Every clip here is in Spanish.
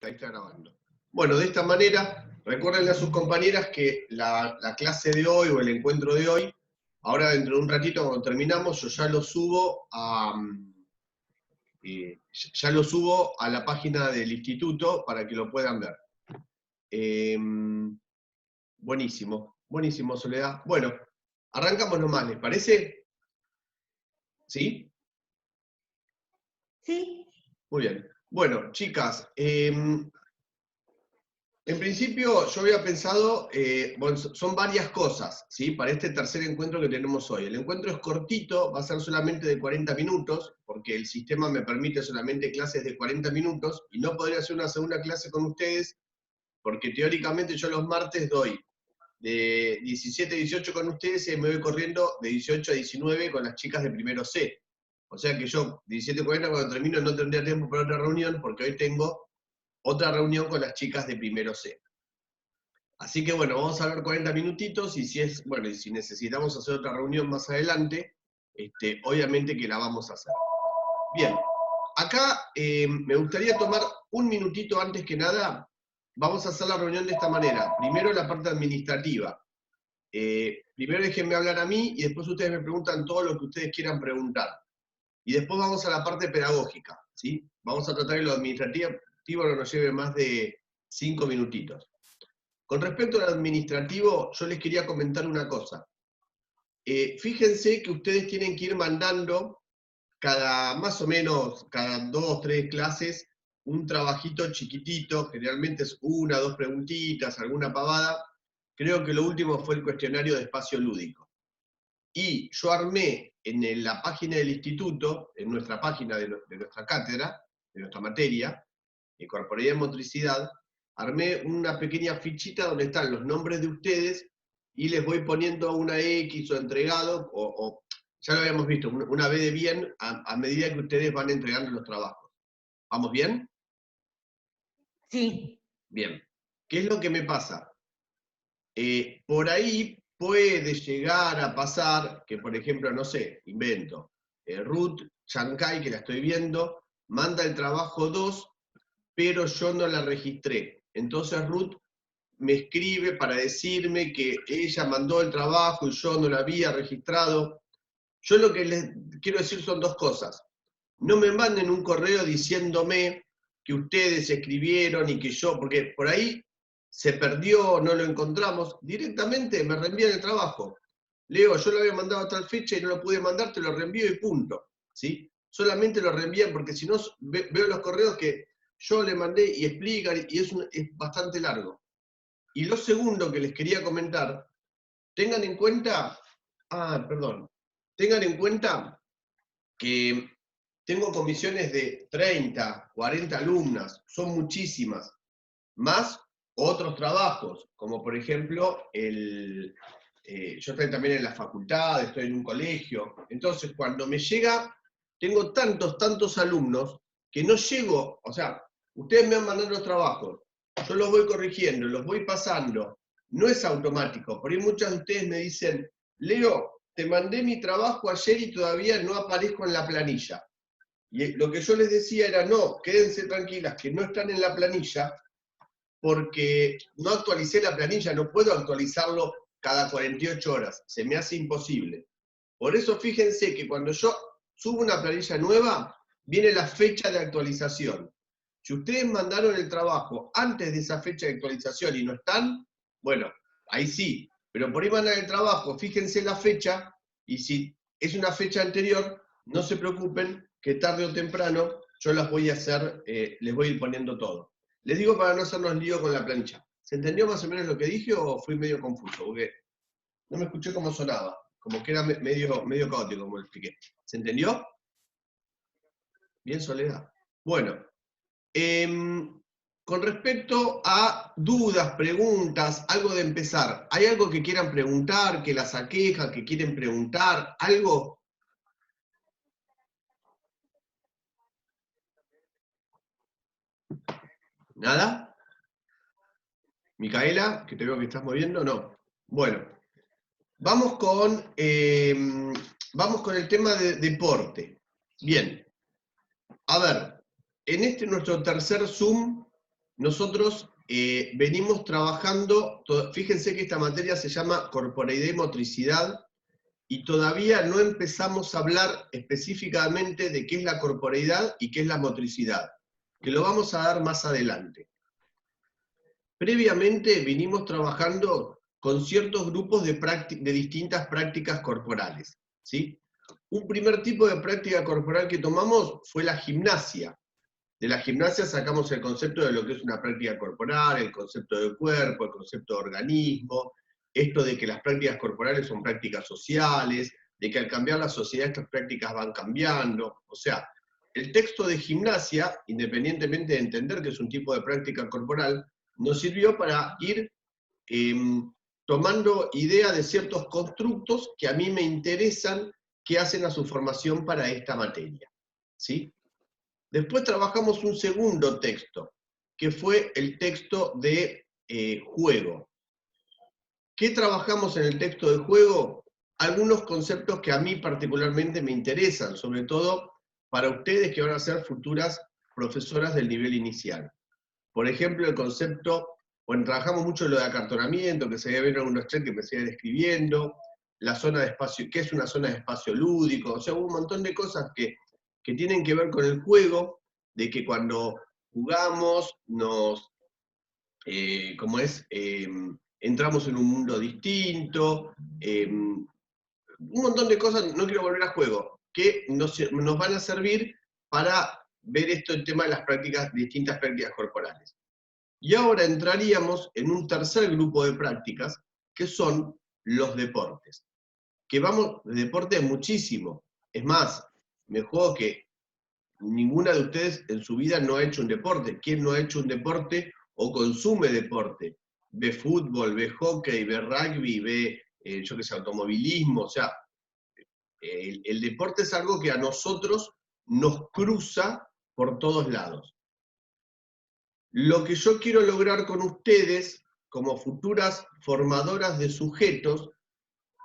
Ahí está grabando. Bueno, de esta manera, recuérdenle a sus compañeras que la clase de hoy o el encuentro de hoy, ahora dentro de un ratito cuando terminamos, yo ya lo subo a la página del instituto para que lo puedan ver. Buenísimo, buenísimo, Soledad. Bueno, arrancamos nomás, ¿les parece? ¿Sí? Sí. Muy bien. Bueno, chicas, en principio yo había pensado, bueno, son varias cosas, ¿sí? Para este tercer encuentro que tenemos hoy. El encuentro es cortito, va a ser solamente de 40 minutos, porque el sistema me permite solamente clases de 40 minutos, y no podría hacer una segunda clase con ustedes, porque teóricamente yo los martes doy de 17 a 18 con ustedes y me voy corriendo de 18 a 19 con las chicas de primero C. O sea que yo, 17 a 40, cuando termino no tendría tiempo para otra reunión, porque hoy tengo otra reunión con las chicas de primero C. Así que bueno, vamos a hablar 40 minutitos y si necesitamos hacer otra reunión más adelante, obviamente que la vamos a hacer. Bien, acá me gustaría tomar un minutito antes que nada. Vamos a hacer la reunión de esta manera. Primero la parte administrativa. Primero déjenme hablar a mí y después ustedes me preguntan todo lo que ustedes quieran preguntar. Y después vamos a la parte pedagógica, ¿sí? Vamos a tratar de lo administrativo no nos lleve más de 5 minutitos. Con respecto al administrativo, yo les quería comentar una cosa. Fíjense que ustedes tienen que ir mandando más o menos cada 2 o 3 clases un trabajito chiquitito, generalmente es 1 o 2 preguntitas, alguna pavada. Creo que lo último fue el cuestionario de espacio lúdico. Y yo armé en la página del instituto, en nuestra página de nuestra cátedra, de nuestra materia, Corporeidad y Motricidad, armé una pequeña fichita donde están los nombres de ustedes y les voy poniendo una X o entregado, o ya lo habíamos visto, una B de bien a medida que ustedes van entregando los trabajos. ¿Vamos bien? Sí. Bien. ¿Qué es lo que me pasa? Por ahí puede llegar a pasar que, por ejemplo, no sé, invento, Ruth Chancay, que la estoy viendo, manda el trabajo 2, pero yo no la registré. Entonces Ruth me escribe para decirme que ella mandó el trabajo y yo no la había registrado. Yo lo que les quiero decir son 2 cosas. No me manden un correo diciéndome que ustedes escribieron y que yo, porque por ahí se perdió, no lo encontramos. Directamente me reenvían el trabajo. Leo, yo lo había mandado a tal fecha y no lo pude mandar, te lo reenvío y punto. ¿Sí? Solamente lo reenvían porque si no veo los correos que yo le mandé y explican y es bastante largo. Y lo segundo que les quería comentar, tengan en cuenta que tengo comisiones de 30, 40 alumnas, son muchísimas, más otros trabajos, como por ejemplo, yo estoy también en la facultad, estoy en un colegio, entonces cuando me llega, tengo tantos alumnos que no llego, o sea, ustedes me han mandado los trabajos, yo los voy corrigiendo, los voy pasando, no es automático, por ahí muchas de ustedes me dicen, Leo, te mandé mi trabajo ayer y todavía no aparezco en la planilla. Y lo que yo les decía era, no, quédense tranquilas, que no están en la planilla, porque no actualicé la planilla, no puedo actualizarlo cada 48 horas, se me hace imposible. Por eso fíjense que cuando yo subo una planilla nueva, viene la fecha de actualización. Si ustedes mandaron el trabajo antes de esa fecha de actualización y no están, bueno, ahí sí, pero por ahí mandan el trabajo, fíjense la fecha, y si es una fecha anterior, no se preocupen, que tarde o temprano yo las voy a hacer, les voy a ir poniendo todo. Les digo para no hacernos lío con la plancha. ¿Se entendió más o menos lo que dije o fui medio confuso? Porque no me escuché cómo sonaba, como que era medio caótico, como lo expliqué. ¿Se entendió? Bien, Soledad. Bueno, con respecto a dudas, preguntas, algo de empezar, ¿hay algo que quieran preguntar, que las aqueja, que quieren preguntar? ¿Algo? ¿Nada? Micaela, que te veo que estás moviendo, no. Bueno, vamos con el tema de deporte. Bien, a ver, en nuestro tercer Zoom, nosotros venimos trabajando, fíjense que esta materia se llama corporeidad y motricidad, y todavía no empezamos a hablar específicamente de qué es la corporeidad y qué es la motricidad, que lo vamos a dar más adelante. Previamente venimos trabajando con ciertos grupos de distintas prácticas corporales, ¿sí? Un primer tipo de práctica corporal que tomamos fue la gimnasia. De la gimnasia sacamos el concepto de lo que es una práctica corporal, el concepto de cuerpo, el concepto de organismo, esto de que las prácticas corporales son prácticas sociales, de que al cambiar la sociedad estas prácticas van cambiando. O sea, el texto de gimnasia, independientemente de entender que es un tipo de práctica corporal, nos sirvió para ir tomando idea de ciertos constructos que a mí me interesan, que hacen a su formación para esta materia, ¿sí? Después trabajamos un segundo texto, que fue el texto de juego. ¿Qué trabajamos en el texto de juego? Algunos conceptos que a mí particularmente me interesan, sobre todo para ustedes que van a ser futuras profesoras del nivel inicial. Por ejemplo, el concepto, bueno, trabajamos mucho en lo de acartonamiento, que se debe ver en algunos chats que me siguen escribiendo, la zona de espacio, ¿qué es una zona de espacio lúdico? O sea, hubo un montón de cosas que tienen que ver con el juego, de que cuando jugamos como es, entramos en un mundo distinto, un montón de cosas, no quiero volver a juego, que nos van a servir para ver esto, el tema de las prácticas, distintas prácticas corporales. Y ahora entraríamos en un tercer grupo de prácticas, que son los deportes. Que vamos, de deporte muchísimo. Es más, me juego que ninguna de ustedes en su vida no ha hecho un deporte. ¿Quién no ha hecho un deporte o consume deporte? Ve fútbol, ve hockey, ve rugby, ve, yo qué sé, automovilismo. O sea, el deporte es algo que a nosotros nos cruza por todos lados. Lo que yo quiero lograr con ustedes, como futuras formadoras de sujetos,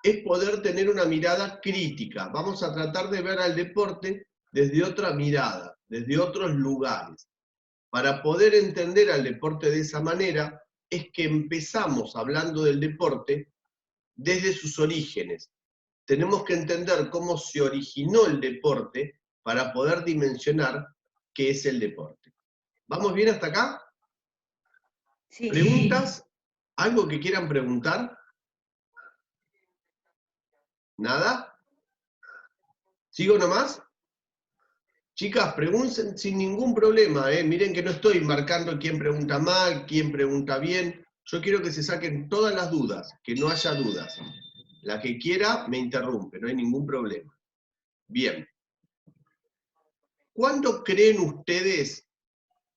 es poder tener una mirada crítica. Vamos a tratar de ver al deporte desde otra mirada, desde otros lugares. Para poder entender al deporte de esa manera, es que empezamos hablando del deporte desde sus orígenes. Tenemos que entender cómo se originó el deporte para poder dimensionar qué es el deporte. ¿Vamos bien hasta acá? Sí. ¿Preguntas? ¿Algo que quieran preguntar? ¿Nada? ¿Sigo nomás? Chicas, pregunten sin ningún problema, ¿eh? Miren que no estoy marcando quién pregunta mal, quién pregunta bien. Yo quiero que se saquen todas las dudas, que no haya dudas. La que quiera me interrumpe, no hay ningún problema. Bien. ¿Cuándo creen ustedes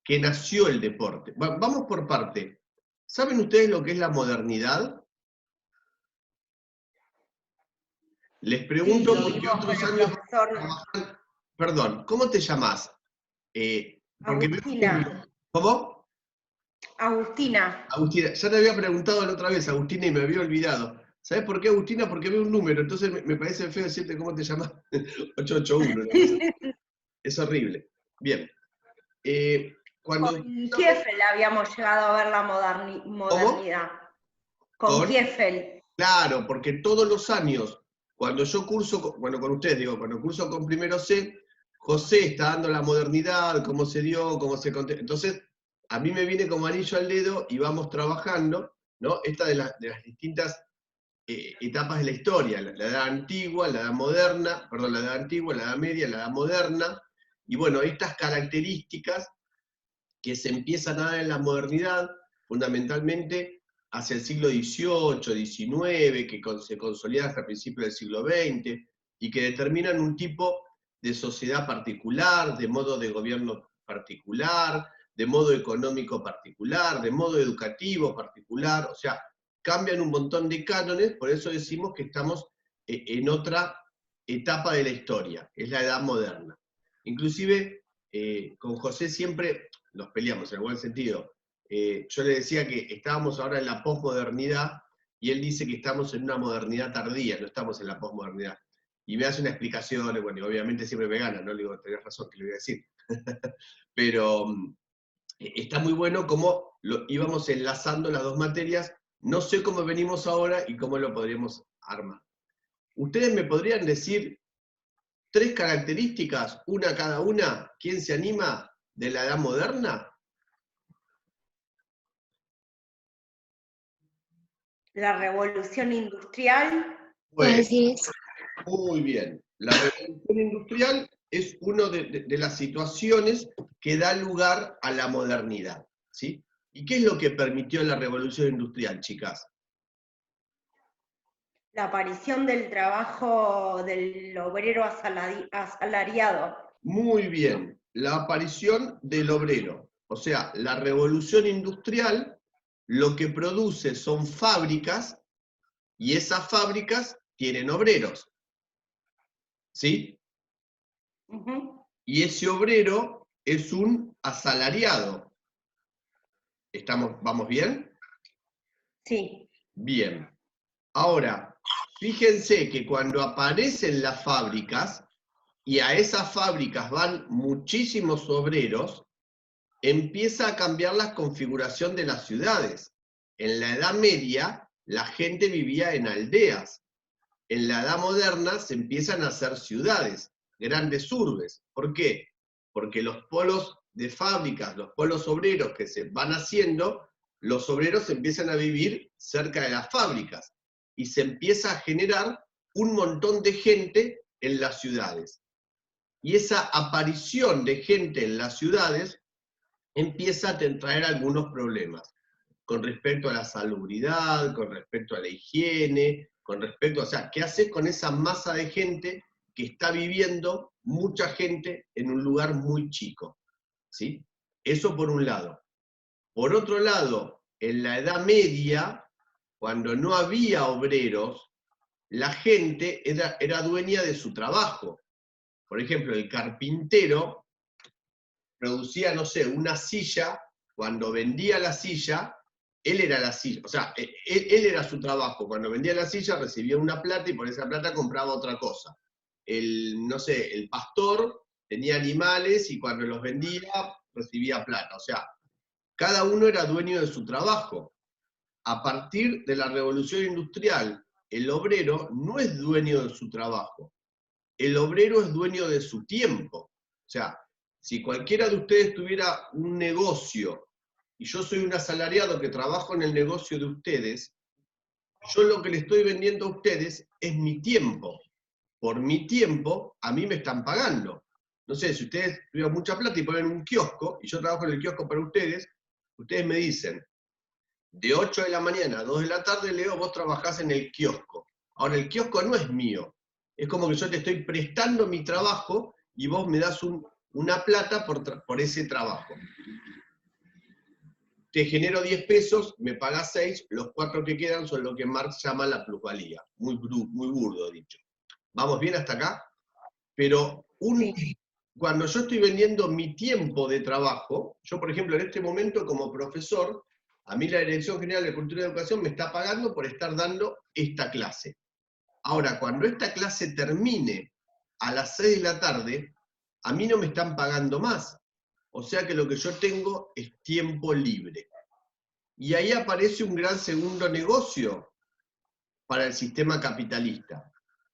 que nació el deporte? Vamos por parte. ¿Saben ustedes lo que es la modernidad? Les pregunto Sí, porque vimos con otros el años profesor Perdón, ¿cómo te llamás? Porque Agustina. ¿Cómo? Agustina. Agustina, ya te había preguntado la otra vez, Agustina, y me había olvidado. ¿Sabes por qué, Agustina? Porque veo un número, entonces me parece feo decirte cómo te llamas. 881. Es horrible. Bien. Cuando Con Kieffel habíamos llegado a ver la ¿Cómo? modernidad. Con Con Kieffel. Claro, porque todos los años, cuando yo curso, bueno, con ustedes digo, cuando curso con primero C, José está dando la modernidad, cómo se dio, cómo se entonces, a mí me viene como anillo al dedo y vamos trabajando, ¿no? Esta de las distintas etapas de la historia, la edad antigua, la edad moderna, perdón, la edad antigua, la edad media, la edad moderna, y bueno, estas características que se empiezan a dar en la modernidad, fundamentalmente hacia el siglo XVIII, XIX, que se consolida hasta principios del siglo XX, y que determinan un tipo de sociedad particular, de modo de gobierno particular, de modo económico particular, de modo educativo particular, o sea, cambian un montón de cánones, por eso decimos que estamos en otra etapa de la historia, es la edad moderna. Inclusive, con José siempre nos peleamos en el buen sentido. Yo le decía que estábamos ahora en la posmodernidad y él dice que estamos en una modernidad tardía, no estamos en la posmodernidad. Y me hace una explicación, bueno, y obviamente siempre me gana, ¿no? Le digo, tenés razón, que le voy a decir. Pero está muy bueno cómo íbamos enlazando las dos materias. No sé cómo venimos ahora y cómo lo podríamos armar. ¿Ustedes me podrían decir 3 características, una cada una? ¿Quién se anima de la edad moderna? La revolución industrial. ¿Puedes Bueno, decir eso? muy bien. La revolución industrial es una de las situaciones que da lugar a la modernidad, ¿sí? ¿Y qué es lo que permitió la revolución industrial, chicas? La aparición del trabajo del obrero asalariado. Muy bien, la aparición del obrero. O sea, la revolución industrial lo que produce son fábricas y esas fábricas tienen obreros, ¿sí? Ujú. Y ese obrero es un asalariado. ¿Vamos bien? Sí. Bien. Ahora, fíjense que cuando aparecen las fábricas y a esas fábricas van muchísimos obreros, empieza a cambiar la configuración de las ciudades. En la Edad Media, la gente vivía en aldeas. En la Edad Moderna se empiezan a hacer ciudades, grandes urbes. ¿Por qué? Porque los polos de fábricas, los polos obreros que se van haciendo, los obreros empiezan a vivir cerca de las fábricas y se empieza a generar un montón de gente en las ciudades. Y esa aparición de gente en las ciudades empieza a traer algunos problemas con respecto a la salubridad, con respecto a la higiene, con respecto, o sea, ¿qué haces con esa masa de gente que está viviendo mucha gente en un lugar muy chico? ¿Sí? Eso por un lado. Por otro lado, en la Edad Media, cuando no había obreros, la gente era dueña de su trabajo. Por ejemplo, el carpintero producía, no sé, una silla, cuando vendía la silla, él era la silla, o sea, él era su trabajo. Cuando vendía la silla recibía una plata y por esa plata compraba otra cosa. No sé, el pastor tenía animales y cuando los vendía recibía plata. O sea, cada uno era dueño de su trabajo. A partir de la revolución industrial, el obrero no es dueño de su trabajo, el obrero es dueño de su tiempo. O sea, si cualquiera de ustedes tuviera un negocio y yo soy un asalariado que trabajo en el negocio de ustedes, yo lo que le estoy vendiendo a ustedes es mi tiempo. Por mi tiempo, a mí me están pagando. No sé, si ustedes tuvieran mucha plata y ponen un kiosco, y yo trabajo en el kiosco para ustedes, ustedes me dicen, de 8 de la mañana a 2 de la tarde, Leo, vos trabajás en el kiosco. Ahora, el kiosco no es mío. Es como que yo te estoy prestando mi trabajo y vos me das una plata por ese trabajo. Te genero 10 pesos, me pagás 6, los 4 que quedan son lo que Marx llama la plusvalía. Muy burdo dicho. ¿Vamos bien hasta acá? Pero Sí. cuando yo estoy vendiendo mi tiempo de trabajo, yo por ejemplo en este momento como profesor, a mí la Dirección General de Cultura y Educación me está pagando por estar dando esta clase. Ahora, cuando esta clase termine a las 6 de la tarde, a mí no me están pagando más. O sea que lo que yo tengo es tiempo libre. Y ahí aparece un gran segundo negocio para el sistema capitalista.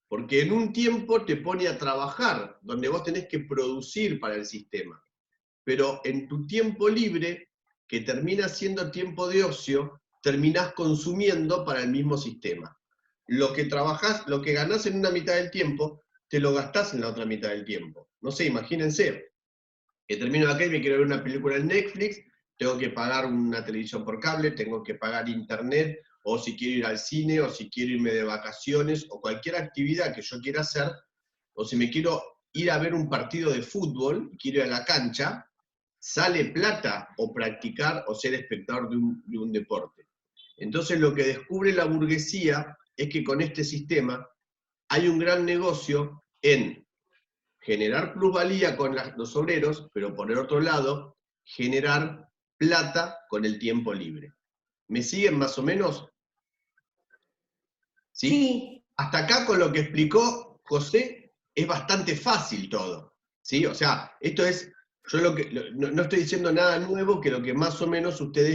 Porque en un tiempo te pone a trabajar, donde vos tenés que producir para el sistema. Pero en tu tiempo libre, que termina siendo tiempo de ocio, terminás consumiendo para el mismo sistema. Lo que trabajás, lo que ganás en una mitad del tiempo, te lo gastás en la otra mitad del tiempo. No sé, imagínense, que termino acá y me quiero ver una película en Netflix, tengo que pagar una televisión por cable, tengo que pagar internet, o si quiero ir al cine, o si quiero irme de vacaciones, o cualquier actividad que yo quiera hacer, o si me quiero ir a ver un partido de fútbol y quiero ir a la cancha, sale plata o practicar o ser espectador de un deporte. Entonces lo que descubre la burguesía es que con este sistema hay un gran negocio en generar plusvalía con los obreros, pero por el otro lado, generar plata con el tiempo libre. ¿Me siguen más o menos? ¿Sí? Sí. Hasta acá con lo que explicó José es bastante fácil todo. ¿Sí? O sea, esto es Yo no estoy diciendo nada nuevo, que lo que más o menos ustedes